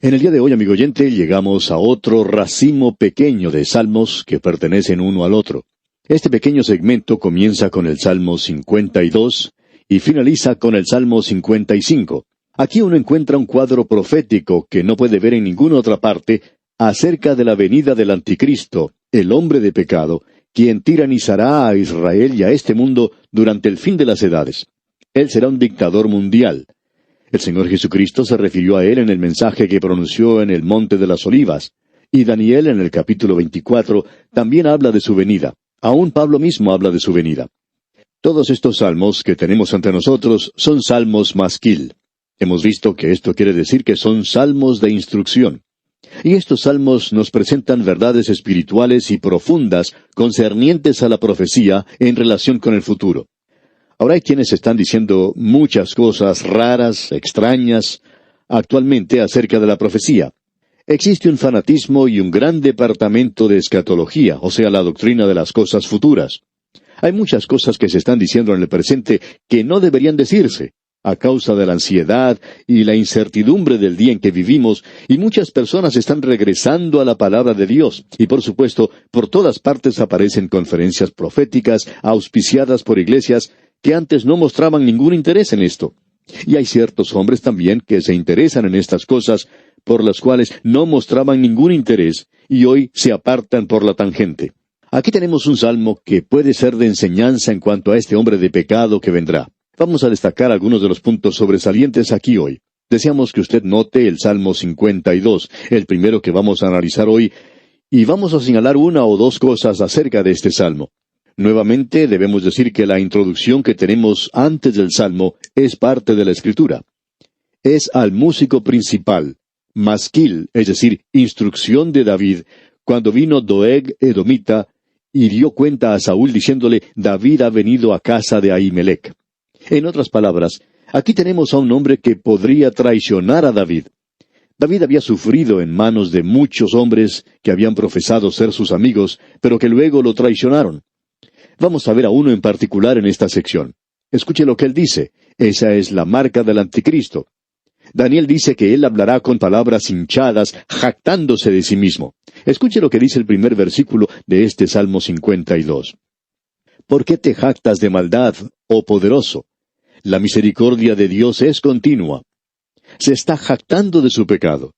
En el día de hoy, amigo oyente, llegamos a otro racimo pequeño de salmos que pertenecen uno al otro. Este pequeño segmento comienza con el Salmo 52 y finaliza con el Salmo 55. Aquí uno encuentra un cuadro profético que no puede ver en ninguna otra parte acerca de la venida del Anticristo, el hombre de pecado, quien tiranizará a Israel y a este mundo durante el fin de las edades. Él será un dictador mundial. El Señor Jesucristo se refirió a él en el mensaje que pronunció en el Monte de las Olivas, y Daniel en el capítulo 24 también habla de su venida. Aún Pablo mismo habla de su venida. Todos estos salmos que tenemos ante nosotros son salmos masquil. Hemos visto que esto quiere decir que son salmos de instrucción. Y estos salmos nos presentan verdades espirituales y profundas concernientes a la profecía en relación con el futuro. Ahora hay quienes están diciendo muchas cosas raras, extrañas, actualmente acerca de la profecía. Existe un fanatismo y un gran departamento de escatología, o sea, la doctrina de las cosas futuras. Hay muchas cosas que se están diciendo en el presente que no deberían decirse, a causa de la ansiedad y la incertidumbre del día en que vivimos, y muchas personas están regresando a la palabra de Dios. Y por supuesto, por todas partes aparecen conferencias proféticas auspiciadas por iglesias que antes no mostraban ningún interés en esto. Y hay ciertos hombres también que se interesan en estas cosas, por las cuales no mostraban ningún interés, y hoy se apartan por la tangente. Aquí tenemos un salmo que puede ser de enseñanza en cuanto a este hombre de pecado que vendrá. Vamos a destacar algunos de los puntos sobresalientes aquí hoy. Deseamos que usted note el Salmo 52, el primero que vamos a analizar hoy, y vamos a señalar una o dos cosas acerca de este salmo. Nuevamente debemos decir que la introducción que tenemos antes del salmo es parte de la Escritura. Es al músico principal, masquil, es decir, instrucción de David, cuando vino Doeg Edomita y dio cuenta a Saúl diciéndole, David ha venido a casa de Ahimelech. En otras palabras, aquí tenemos a un hombre que podría traicionar a David. David había sufrido en manos de muchos hombres que habían profesado ser sus amigos, pero que luego lo traicionaron. Vamos a ver a uno en particular en esta sección. Escuche lo que él dice. Esa es la marca del Anticristo. Daniel dice que él hablará con palabras hinchadas, jactándose de sí mismo. Escuche lo que dice el primer versículo de este Salmo 52. ¿Por qué te jactas de maldad, oh poderoso? La misericordia de Dios es continua. Se está jactando de su pecado.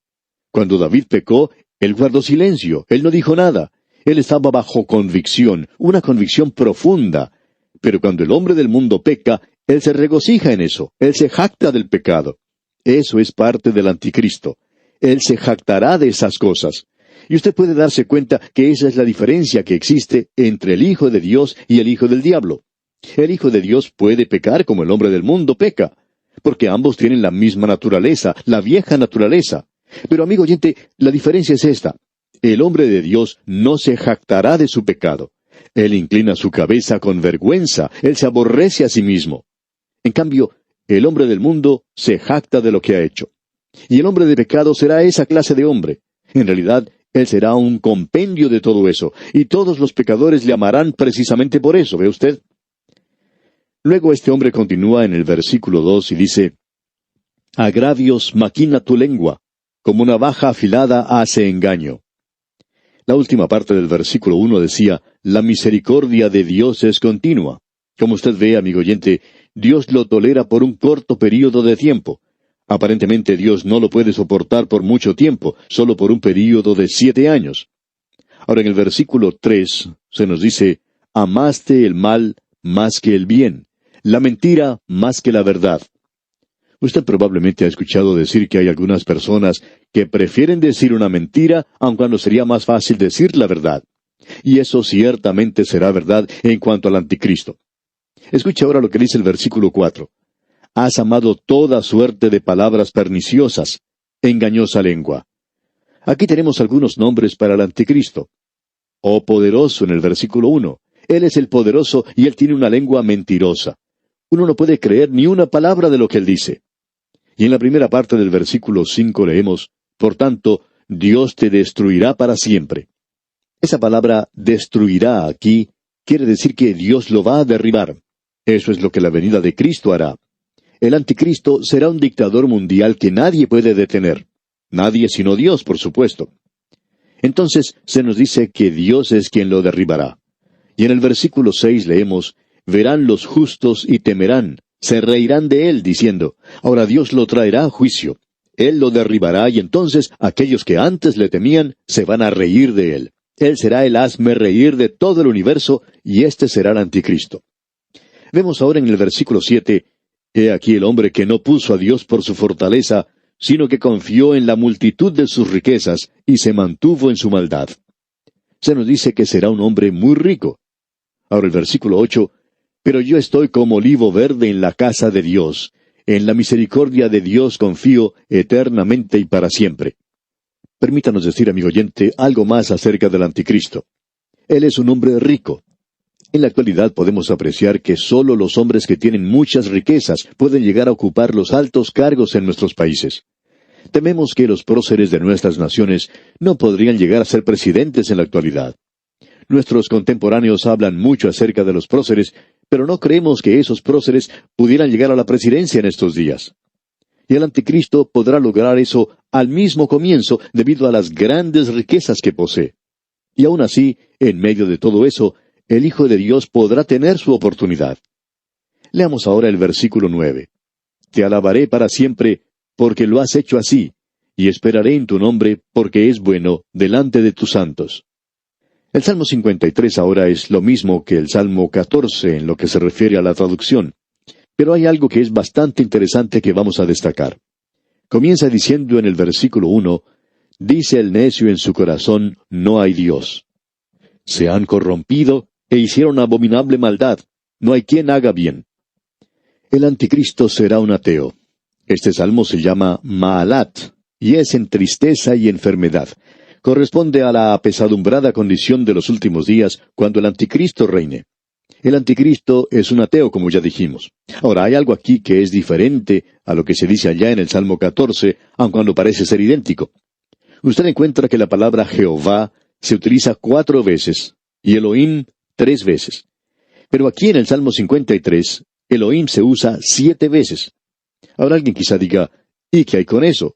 Cuando David pecó, él guardó silencio, él no dijo nada. Él estaba bajo convicción, una convicción profunda. Pero cuando el hombre del mundo peca, él se regocija en eso, él se jacta del pecado. Eso es parte del Anticristo. Él se jactará de esas cosas. Y usted puede darse cuenta que esa es la diferencia que existe entre el Hijo de Dios y el Hijo del Diablo. El Hijo de Dios puede pecar como el hombre del mundo peca, porque ambos tienen la misma naturaleza, la vieja naturaleza. Pero amigo oyente, la diferencia es esta. El hombre de Dios no se jactará de su pecado. Él inclina su cabeza con vergüenza, él se aborrece a sí mismo. En cambio, el hombre del mundo se jacta de lo que ha hecho. Y el hombre de pecado será esa clase de hombre. En realidad, él será un compendio de todo eso, y todos los pecadores le amarán precisamente por eso, ¿ve usted? Luego este hombre continúa en el versículo 2 y dice, agravios maquina tu lengua, como navaja afilada hace engaño. La última parte del versículo 1 decía, la misericordia de Dios es continua. Como usted ve, amigo oyente, Dios lo tolera por un corto período de tiempo. Aparentemente Dios no lo puede soportar por mucho tiempo, solo por un período de 7 años. Ahora en el versículo 3 se nos dice, amaste el mal más que el bien, la mentira más que la verdad. Usted probablemente ha escuchado decir que hay algunas personas que prefieren decir una mentira, aun cuando sería más fácil decir la verdad. Y eso ciertamente será verdad en cuanto al Anticristo. Escuche ahora lo que dice el versículo 4. Has amado toda suerte de palabras perniciosas, engañosa lengua. Aquí tenemos algunos nombres para el Anticristo. Oh poderoso en el versículo 1. Él es el poderoso y él tiene una lengua mentirosa. Uno no puede creer ni una palabra de lo que él dice. Y en la primera parte del versículo 5 leemos, por tanto, Dios te destruirá para siempre. Esa palabra destruirá aquí quiere decir que Dios lo va a derribar. Eso es lo que la venida de Cristo hará. El Anticristo será un dictador mundial que nadie puede detener. Nadie sino Dios, por supuesto. Entonces se nos dice que Dios es quien lo derribará. Y en el versículo 6 leemos, verán los justos y temerán, se reirán de él, diciendo, ahora Dios lo traerá a juicio. Él lo derribará y entonces aquellos que antes le temían se van a reír de él. Él será el hazme reír de todo el universo y este será el anticristo. Vemos ahora en el versículo 7, he aquí el hombre que no puso a Dios por su fortaleza, sino que confió en la multitud de sus riquezas y se mantuvo en su maldad. Se nos dice que será un hombre muy rico. Ahora el versículo 8, pero yo estoy como olivo verde en la casa de Dios. En la misericordia de Dios confío eternamente y para siempre. Permítanos decir, amigo oyente, algo más acerca del anticristo. Él es un hombre rico. En la actualidad podemos apreciar que solo los hombres que tienen muchas riquezas pueden llegar a ocupar los altos cargos en nuestros países. Tememos que los próceres de nuestras naciones no podrían llegar a ser presidentes en la actualidad. Nuestros contemporáneos hablan mucho acerca de los próceres, pero no creemos que esos próceres pudieran llegar a la presidencia en estos días. Y el anticristo podrá lograr eso al mismo comienzo debido a las grandes riquezas que posee. Y aún así, en medio de todo eso, el Hijo de Dios podrá tener su oportunidad. Leamos ahora el versículo 9. Te alabaré para siempre, porque lo has hecho así, y esperaré en tu nombre, porque es bueno, delante de tus santos. El Salmo 53 ahora es lo mismo que el Salmo 14 en lo que se refiere a la traducción. Pero hay algo que es bastante interesante que vamos a destacar. Comienza diciendo en el versículo 1, dice el necio en su corazón, no hay Dios. Se han corrompido e hicieron abominable maldad. No hay quien haga bien. El anticristo será un ateo. Este salmo se llama Maalat, y es en tristeza y enfermedad. Corresponde a la apesadumbrada condición de los últimos días, cuando el anticristo reine. El anticristo es un ateo, como ya dijimos. Ahora, hay algo aquí que es diferente a lo que se dice allá en el Salmo 14, aun cuando parece ser idéntico. Usted encuentra que la palabra Jehová se utiliza 4 veces, y Elohim 3 veces. Pero aquí en el Salmo 53, Elohim se usa 7 veces. Ahora alguien quizá diga, ¿y qué hay con eso?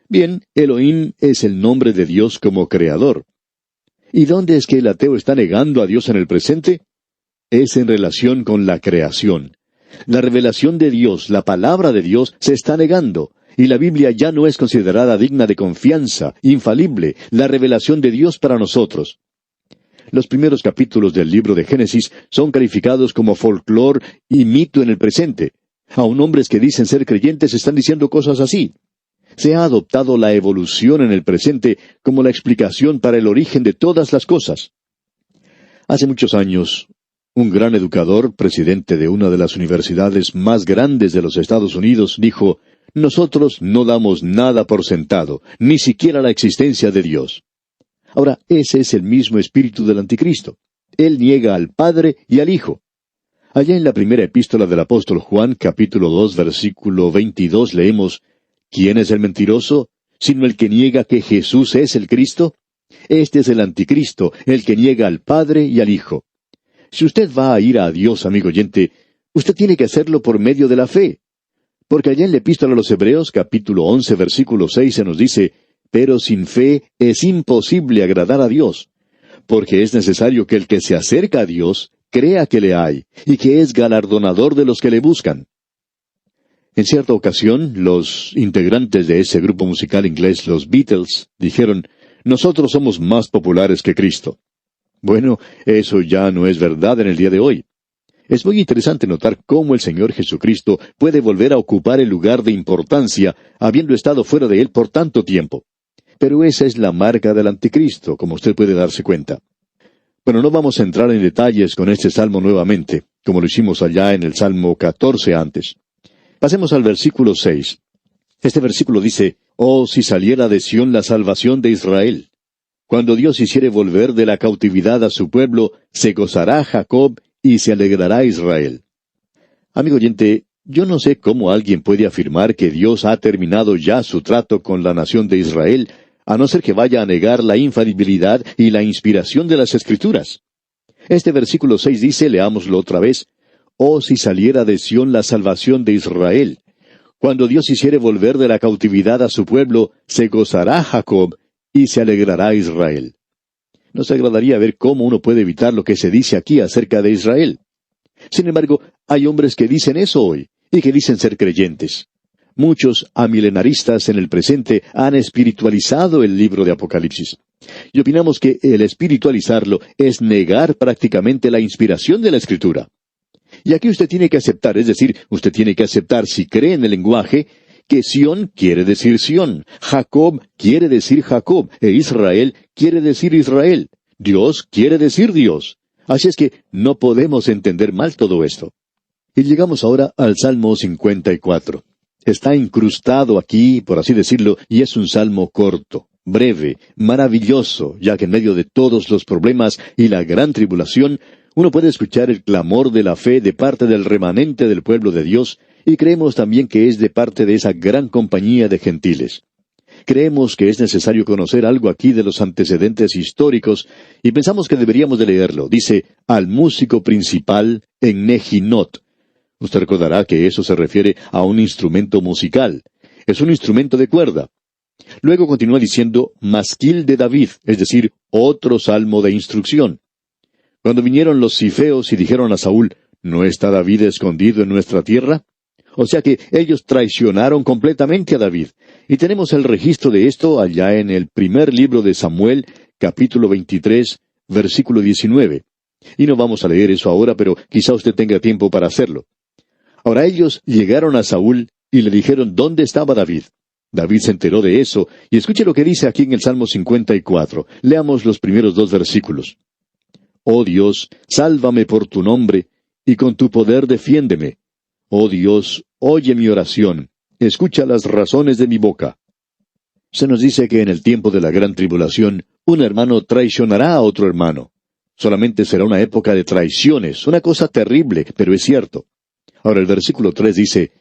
Bien, Elohim es el nombre de Dios como creador. ¿Y dónde es que el ateo está negando a Dios en el presente? Es en relación con la creación. La revelación de Dios, la palabra de Dios, se está negando, y la Biblia ya no es considerada digna de confianza, infalible, la revelación de Dios para nosotros. Los primeros capítulos del libro de Génesis son calificados como folclor y mito en el presente. Aún hombres que dicen ser creyentes están diciendo cosas así. Se ha adoptado la evolución en el presente como la explicación para el origen de todas las cosas. Hace muchos años, un gran educador, presidente de una de las universidades más grandes de los Estados Unidos, dijo, nosotros no damos nada por sentado, ni siquiera la existencia de Dios. Ahora, ese es el mismo espíritu del anticristo. Él niega al Padre y al Hijo. Allá en la primera epístola del apóstol Juan, capítulo 2, versículo 22, leemos, ¿quién es el mentiroso, sino el que niega que Jesús es el Cristo? Este es el anticristo, el que niega al Padre y al Hijo. Si usted va a ir a Dios, amigo oyente, usted tiene que hacerlo por medio de la fe. Porque allá en la epístola a los Hebreos, capítulo 11, versículo 6, se nos dice, pero sin fe es imposible agradar a Dios, porque es necesario que el que se acerca a Dios crea que le hay, y que es galardonador de los que le buscan. En cierta ocasión, los integrantes de ese grupo musical inglés, los Beatles, dijeron, nosotros somos más populares que Cristo. Bueno, eso ya no es verdad en el día de hoy. Es muy interesante notar cómo el Señor Jesucristo puede volver a ocupar el lugar de importancia, habiendo estado fuera de él por tanto tiempo. Pero esa es la marca del anticristo, como usted puede darse cuenta. Bueno, no vamos a entrar en detalles con este salmo nuevamente, como lo hicimos allá en el Salmo 14 antes. Pasemos al versículo 6. Este versículo dice, oh, si saliera de Sión la salvación de Israel. Cuando Dios hiciere volver de la cautividad a su pueblo, se gozará Jacob y se alegrará Israel. Amigo oyente, yo no sé cómo alguien puede afirmar que Dios ha terminado ya su trato con la nación de Israel, a no ser que vaya a negar la infalibilidad y la inspiración de las Escrituras. Este versículo 6 dice, leámoslo otra vez, oh, si saliera de Sión la salvación de Israel. Cuando Dios hiciere volver de la cautividad a su pueblo, se gozará Jacob y se alegrará Israel. Nos agradaría ver cómo uno puede evitar lo que se dice aquí acerca de Israel. Sin embargo, hay hombres que dicen eso hoy, y que dicen ser creyentes. Muchos amilenaristas en el presente han espiritualizado el libro de Apocalipsis. Y opinamos que el espiritualizarlo es negar prácticamente la inspiración de la Escritura. Y aquí usted tiene que aceptar, es decir, usted tiene que aceptar, si cree en el lenguaje, que Sión quiere decir Sión, Jacob quiere decir Jacob, e Israel quiere decir Israel. Dios quiere decir Dios. Así es que no podemos entender mal todo esto. Y llegamos ahora al Salmo 54. Está incrustado aquí, por así decirlo, y es un salmo corto, breve, maravilloso, ya que en medio de todos los problemas y la gran tribulación, uno puede escuchar el clamor de la fe de parte del remanente del pueblo de Dios, y creemos también que es de parte de esa gran compañía de gentiles. Creemos que es necesario conocer algo aquí de los antecedentes históricos, y pensamos que deberíamos de leerlo. Dice, al músico principal en Nejinot. Usted recordará que eso se refiere a un instrumento musical. Es un instrumento de cuerda. Luego continúa diciendo, masquil de David, es decir, otro salmo de instrucción. Cuando vinieron los cifeos y dijeron a Saúl, ¿no está David escondido en nuestra tierra? O sea que ellos traicionaron completamente a David. Y tenemos el registro de esto allá en el primer libro de Samuel, capítulo 23, versículo 19. Y no vamos a leer eso ahora, pero quizá usted tenga tiempo para hacerlo. Ahora ellos llegaron a Saúl y le dijeron dónde estaba David. David se enteró de eso, y escuche lo que dice aquí en el Salmo 54. Leamos los primeros 2 versículos. Oh Dios, sálvame por tu nombre, y con tu poder defiéndeme. Oh Dios, oye mi oración, escucha las razones de mi boca. Se nos dice que en el tiempo de la gran tribulación, un hermano traicionará a otro hermano. Solamente será una época de traiciones, una cosa terrible, pero es cierto. Ahora el versículo 3 dice,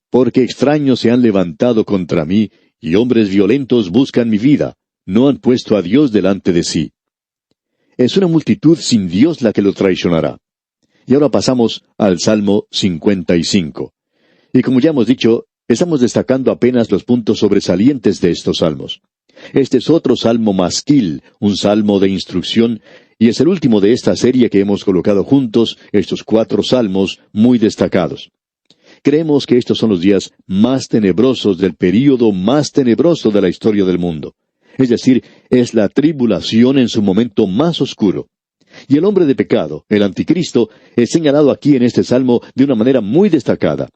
porque extraños se han levantado contra mí, y hombres violentos buscan mi vida, no han puesto a Dios delante de sí. Es una multitud sin Dios la que lo traicionará. Y ahora pasamos al Salmo 55. Y como ya hemos dicho, estamos destacando apenas los puntos sobresalientes de estos salmos. Este es otro salmo masquil, un salmo de instrucción, y es el último de esta serie que hemos colocado juntos, estos 4 salmos muy destacados. Creemos que estos son los días más tenebrosos del período más tenebroso de la historia del mundo. Es decir, es la tribulación en su momento más oscuro. Y el hombre de pecado, el anticristo, es señalado aquí en este salmo de una manera muy destacada.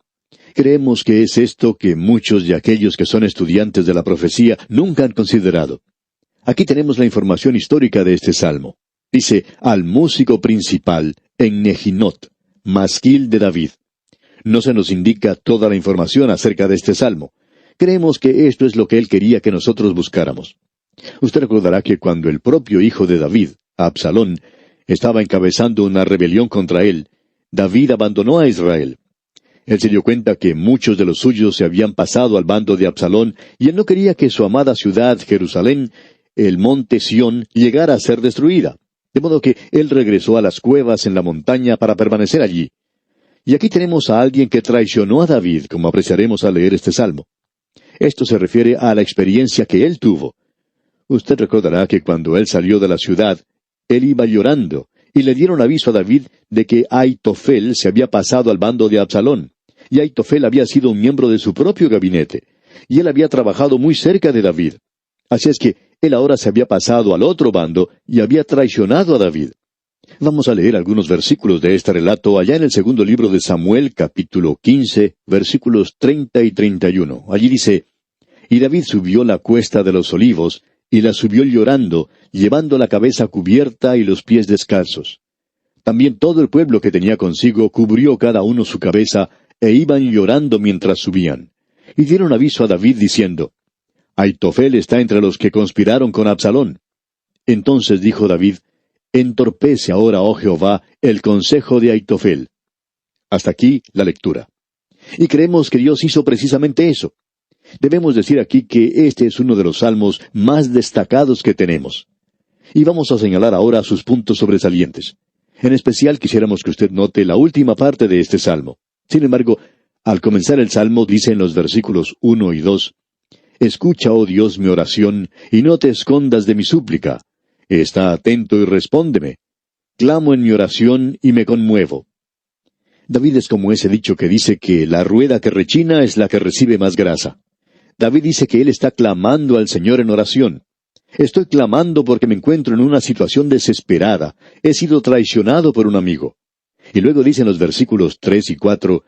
Creemos que es esto que muchos de aquellos que son estudiantes de la profecía nunca han considerado. Aquí tenemos la información histórica de este salmo. Dice, al músico principal en Nejinot, masquil de David. No se nos indica toda la información acerca de este salmo. Creemos que esto es lo que él quería que nosotros buscáramos. Usted recordará que cuando el propio hijo de David, Absalón, estaba encabezando una rebelión contra él, David abandonó a Israel. Él se dio cuenta que muchos de los suyos se habían pasado al bando de Absalón, y él no quería que su amada ciudad, Jerusalén, el monte Sión, llegara a ser destruida. De modo que él regresó a las cuevas en la montaña para permanecer allí. Y aquí tenemos a alguien que traicionó a David, como apreciaremos al leer este salmo. Esto se refiere a la experiencia que él tuvo. Usted recordará que cuando él salió de la ciudad, él iba llorando, y le dieron aviso a David de que Aitofel se había pasado al bando de Absalón. Y Aitofel había sido un miembro de su propio gabinete, y él había trabajado muy cerca de David. Así es que él ahora se había pasado al otro bando y había traicionado a David. Vamos a leer algunos versículos de este relato allá en el segundo libro de Samuel, capítulo 15, versículos 30 y 31. Allí dice, y David subió la cuesta de los olivos, y la subió llorando, llevando la cabeza cubierta y los pies descalzos. También todo el pueblo que tenía consigo cubrió cada uno su cabeza, e iban llorando mientras subían. Y dieron aviso a David diciendo, Aitofel está entre los que conspiraron con Absalón. Entonces dijo David, entorpece ahora, oh Jehová, el consejo de Aitofel. Hasta aquí la lectura. Y creemos que Dios hizo precisamente eso. Debemos decir aquí que este es uno de los salmos más destacados que tenemos. Y vamos a señalar ahora sus puntos sobresalientes. En especial quisiéramos que usted note la última parte de este salmo. Sin embargo, Al comenzar el Salmo dice en los versículos 1 y 2, «Escucha, oh Dios, mi oración, y no te escondas de mi súplica. Está atento y respóndeme. Clamo en mi oración y me conmuevo». David es como ese dicho que dice que la rueda que rechina es la que recibe más grasa. David dice que él está clamando al Señor en oración. Estoy clamando porque me encuentro en una situación desesperada. He sido traicionado por un amigo. Y luego dice en los versículos 3 y 4,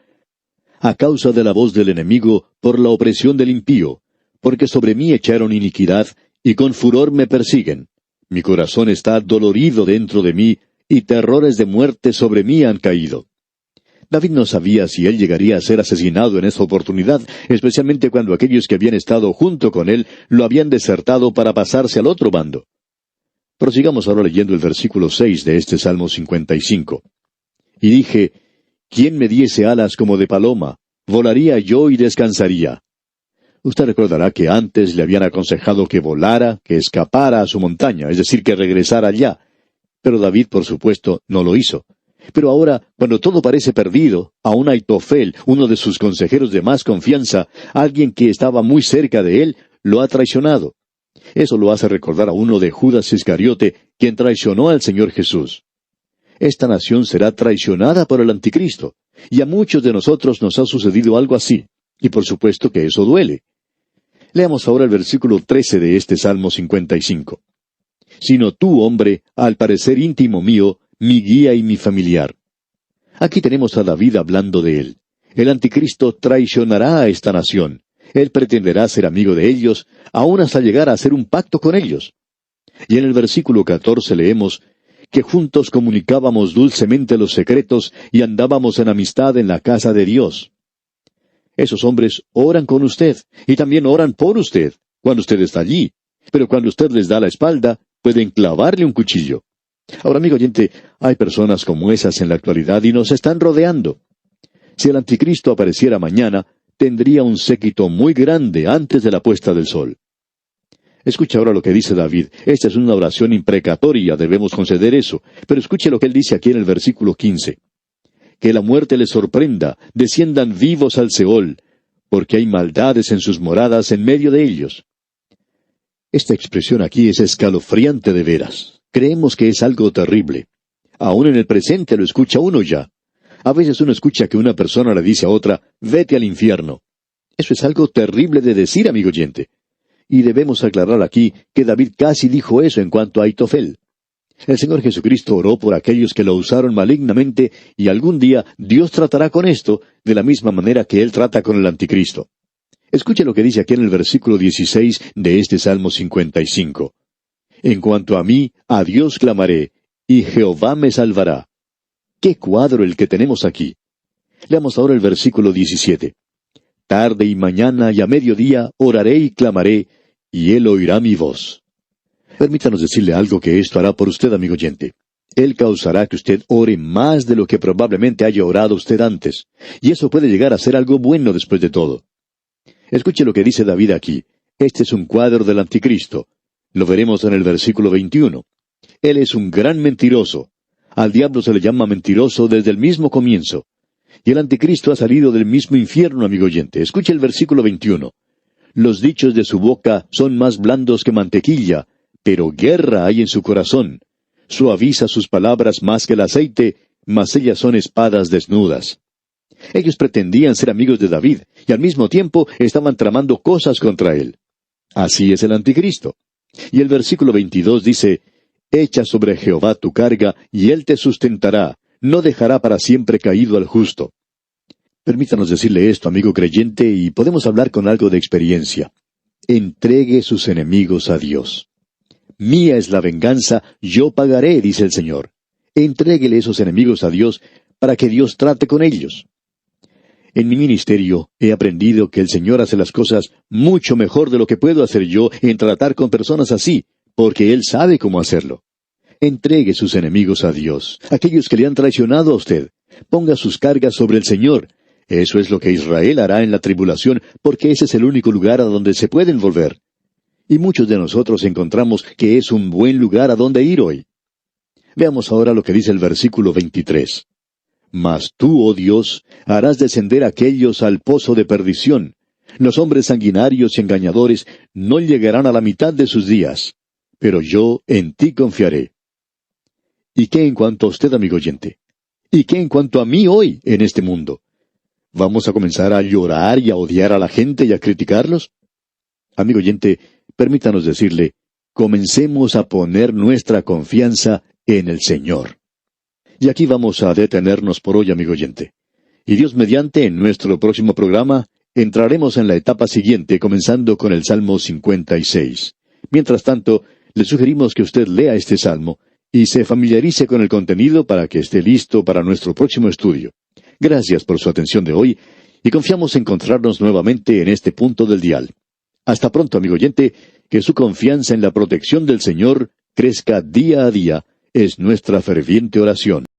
«A causa de la voz del enemigo, por la opresión del impío, porque sobre mí echaron iniquidad, y con furor me persiguen. Mi corazón está dolorido dentro de mí, y terrores de muerte sobre mí han caído». David no sabía si él llegaría a ser asesinado en esa oportunidad, especialmente cuando aquellos que habían estado junto con él lo habían desertado para pasarse al otro bando. Prosigamos ahora leyendo el versículo 6 de este Salmo 55. «Y dije, ¿quién me diese alas como de paloma? Volaría yo y descansaría». Usted recordará que antes le habían aconsejado que volara, que escapara a su montaña, es decir, que regresara allá. Pero David, por supuesto, no lo hizo. Pero ahora, cuando todo parece perdido, aun Aitofel, uno de sus consejeros de más confianza, alguien que estaba muy cerca de él, lo ha traicionado. Eso lo hace recordar a uno de Judas Iscariote, quien traicionó al Señor Jesús. Esta nación será traicionada por el Anticristo, y a muchos de nosotros nos ha sucedido algo así, y por supuesto que eso duele. Leamos ahora el versículo 13 de este Salmo 55. «Sino tú, hombre, al parecer íntimo mío, mi guía y mi familiar». Aquí tenemos a David hablando de él. El Anticristo traicionará a esta nación. Él pretenderá ser amigo de ellos, aun hasta llegar a hacer un pacto con ellos. Y en el versículo 14 leemos, «que juntos comunicábamos dulcemente los secretos y andábamos en amistad en la casa de Dios». Esos hombres oran con usted, y también oran por usted, cuando usted está allí. Pero cuando usted les da la espalda, pueden clavarle un cuchillo. Ahora, amigo oyente, hay personas como esas en la actualidad y nos están rodeando. Si el Anticristo apareciera mañana, tendría un séquito muy grande antes de la puesta del sol. Escucha ahora lo que dice David. Esta es una oración imprecatoria, debemos conceder eso. Pero escuche lo que él dice aquí en el versículo 15. «Que la muerte les sorprenda, desciendan vivos al Seol, porque hay maldades en sus moradas en medio de ellos». Esta expresión aquí es escalofriante de veras. Creemos que es algo terrible. Aún en el presente lo escucha uno ya. A veces uno escucha que una persona le dice a otra, «vete al infierno». Eso es algo terrible de decir, amigo oyente. Y debemos aclarar aquí que David casi dijo eso en cuanto a Aitofel. El Señor Jesucristo oró por aquellos que lo usaron malignamente, y algún día Dios tratará con esto de la misma manera que Él trata con el Anticristo. Escuche lo que dice aquí en el versículo 16 de este Salmo 55. «En cuanto a mí, a Dios clamaré, y Jehová me salvará». ¡Qué cuadro el que tenemos aquí! Leamos ahora el versículo 17. «Tarde y mañana y a mediodía oraré y clamaré, y Él oirá mi voz». Permítanos decirle algo que esto hará por usted, amigo oyente. Él causará que usted ore más de lo que probablemente haya orado usted antes, y eso puede llegar a ser algo bueno después de todo. Escuche lo que dice David aquí. Este es un cuadro del Anticristo. Lo veremos en el versículo 21. Él es un gran mentiroso. Al diablo se le llama mentiroso desde el mismo comienzo. Y el Anticristo ha salido del mismo infierno, amigo oyente. Escuche el versículo 21. «Los dichos de su boca son más blandos que mantequilla, pero guerra hay en su corazón. Suaviza sus palabras más que el aceite, mas ellas son espadas desnudas». Ellos pretendían ser amigos de David, y al mismo tiempo estaban tramando cosas contra él. Así es el Anticristo. Y el versículo 22 dice, «Echa sobre Jehová tu carga, y él te sustentará, no dejará para siempre caído al justo». Permítanos decirle esto, amigo creyente, y podemos hablar con algo de experiencia. Entregue sus enemigos a Dios. «Mía es la venganza, yo pagaré», dice el Señor. Entréguele esos enemigos a Dios para que Dios trate con ellos. En mi ministerio he aprendido que el Señor hace las cosas mucho mejor de lo que puedo hacer yo en tratar con personas así, porque Él sabe cómo hacerlo. Entregue sus enemigos a Dios, aquellos que le han traicionado a usted. Ponga sus cargas sobre el Señor. Eso es lo que Israel hará en la tribulación, porque ese es el único lugar a donde se pueden volver. Y muchos de nosotros encontramos que es un buen lugar a donde ir hoy. Veamos ahora lo que dice el versículo 23. Mas tú, oh Dios, harás descender a aquellos al pozo de perdición. Los hombres sanguinarios y engañadores no llegarán a la mitad de sus días. Pero yo en ti confiaré. ¿Y qué en cuanto a usted, amigo oyente? ¿Y qué en cuanto a mí hoy en este mundo? ¿Vamos a comenzar a llorar y a odiar a la gente y a criticarlos? Amigo oyente, permítanos decirle, comencemos a poner nuestra confianza en el Señor. Y aquí vamos a detenernos por hoy, amigo oyente. Y Dios mediante, en nuestro próximo programa, entraremos en la etapa siguiente, comenzando con el Salmo 56. Mientras tanto, le sugerimos que usted lea este salmo y se familiarice con el contenido para que esté listo para nuestro próximo estudio. Gracias por su atención de hoy y confiamos encontrarnos nuevamente en este punto del dial. Hasta pronto, amigo oyente, que su confianza en la protección del Señor crezca día a día, es nuestra ferviente oración.